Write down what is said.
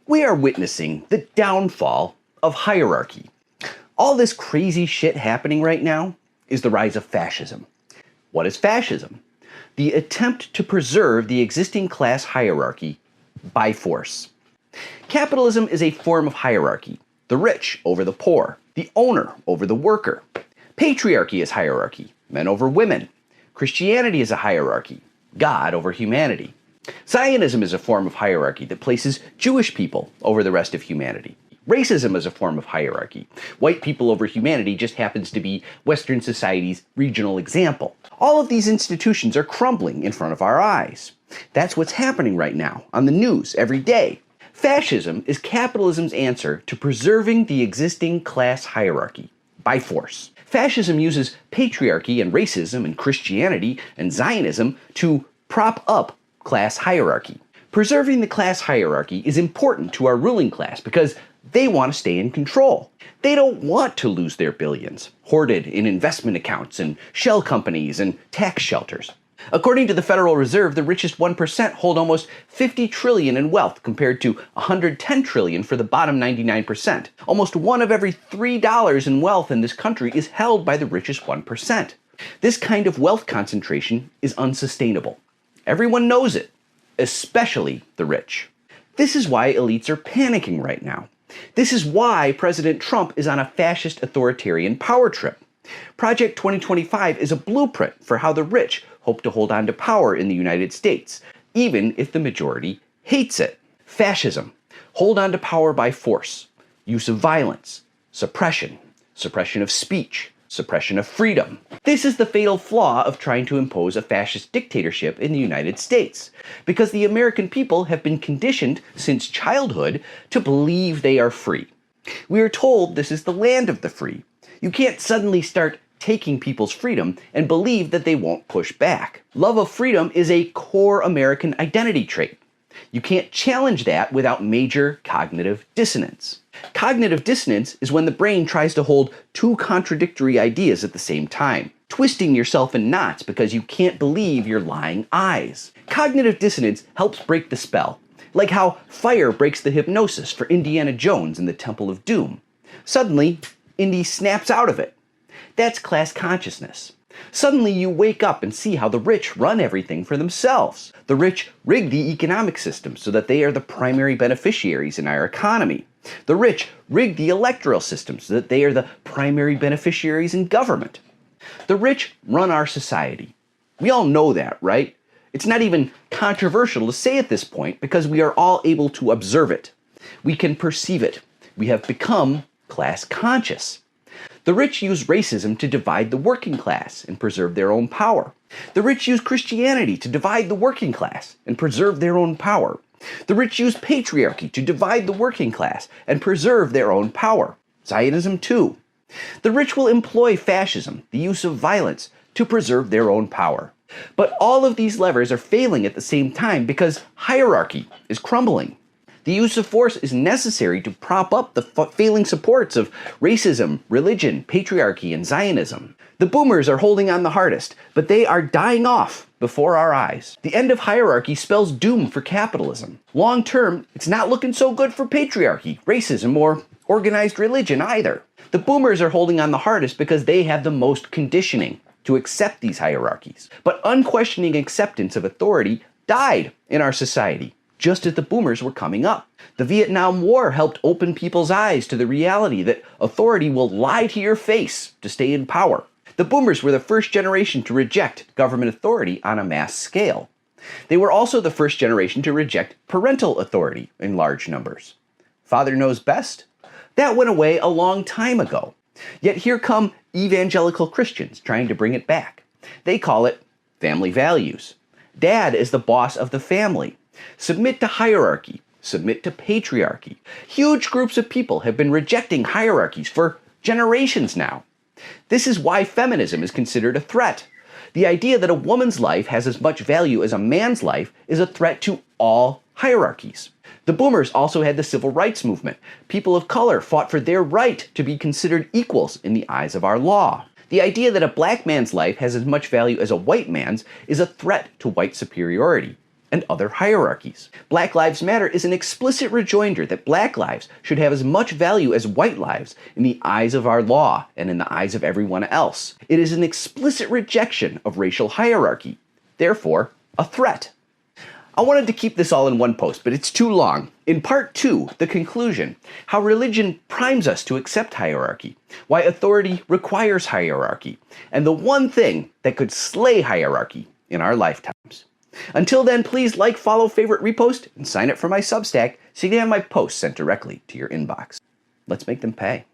We are witnessing the downfall of hierarchy. All this crazy shit happening right now is the rise of fascism. What is fascism? The attempt to preserve the existing class hierarchy by force. Capitalism is a form of hierarchy. The rich over the poor, the owner over the worker. Patriarchy is hierarchy, men over women. Christianity is a hierarchy, God over humanity. Zionism is a form of hierarchy that places Jewish people over the rest of humanity. Racism is a form of hierarchy. White people over humanity just happens to be Western society's regional example. All of these institutions are crumbling in front of our eyes. That's what's happening right now on the news every day. Fascism is capitalism's answer to preserving the existing class hierarchy by force. Fascism uses patriarchy and racism and Christianity and Zionism to prop up class hierarchy. Preserving the class hierarchy is important to our ruling class because they want to stay in control. They don't want to lose their billions, hoarded in investment accounts and shell companies and tax shelters. According to the Federal Reserve, the richest 1% hold almost $50 trillion in wealth compared to $110 trillion for the bottom 99%. Almost one of every $3 in wealth in this country is held by the richest 1%. This kind of wealth concentration is unsustainable. Everyone knows it, especially the rich. This is why elites are panicking right now. This is why President Trump is on a fascist authoritarian power trip. Project 2025 is a blueprint for how the rich hope to hold on to power in the United States, even if the majority hates it. Fascism. Hold on to power by force. Use of violence. Suppression. Suppression of speech. Suppression of freedom. This is the fatal flaw of trying to impose a fascist dictatorship in the United States, because the American people have been conditioned since childhood to believe they are free. We are told this is the land of the free. You can't suddenly start taking people's freedom and believe that they won't push back. Love of freedom is a core American identity trait. You can't challenge that without major cognitive dissonance. Cognitive dissonance is when the brain tries to hold two contradictory ideas at the same time, twisting yourself in knots because you can't believe your lying eyes. Cognitive dissonance helps break the spell, like how fire breaks the hypnosis for Indiana Jones in the Temple of Doom. Suddenly, Indy snaps out of it. That's class consciousness. Suddenly you wake up and see how the rich run everything for themselves. The rich rig the economic system so that they are the primary beneficiaries in our economy. The rich rig the electoral system so that they are the primary beneficiaries in government. The rich run our society. We all know that, right? It's not even controversial to say at this point because we are all able to observe it. We can perceive it. We have become class conscious. The rich use racism to divide the working class and preserve their own power. The rich use Christianity to divide the working class and preserve their own power. The rich use patriarchy to divide the working class and preserve their own power. Zionism too. The rich will employ fascism, the use of violence, to preserve their own power. But all of these levers are failing at the same time because hierarchy is crumbling. The use of force is necessary to prop up the failing supports of racism, religion, patriarchy, and Zionism. The boomers are holding on the hardest, but they are dying off before our eyes. The end of hierarchy spells doom for capitalism. Long term, it's not looking so good for patriarchy, racism, or organized religion either. The boomers are holding on the hardest because they have the most conditioning to accept these hierarchies. But unquestioning acceptance of authority died in our society just as the boomers were coming up. The Vietnam War helped open people's eyes to the reality that authority will lie to your face to stay in power. The boomers were the first generation to reject government authority on a mass scale. They were also the first generation to reject parental authority in large numbers. Father knows best? That went away a long time ago. Yet here come evangelical Christians trying to bring it back. They call it family values. Dad is the boss of the family. Submit to hierarchy. Submit to patriarchy. Huge groups of people have been rejecting hierarchies for generations now. This is why feminism is considered a threat. The idea that a woman's life has as much value as a man's life is a threat to all hierarchies. The boomers also had the civil rights movement. People of color fought for their right to be considered equals in the eyes of our law. The idea that a black man's life has as much value as a white man's is a threat to white superiority. and other hierarchies. Black Lives Matter is an explicit rejoinder that black lives should have as much value as white lives in the eyes of our law and in the eyes of everyone else. It is an explicit rejection of racial hierarchy, therefore a threat. I wanted to keep this all in one post, but it's too long. In part 2, the conclusion, how religion primes us to accept hierarchy, why authority requires hierarchy, and the one thing that could slay hierarchy in our lifetimes. Until then, please like, follow, favorite, repost, and sign up for my Substack so you can have my posts sent directly to your inbox. Let's make them pay.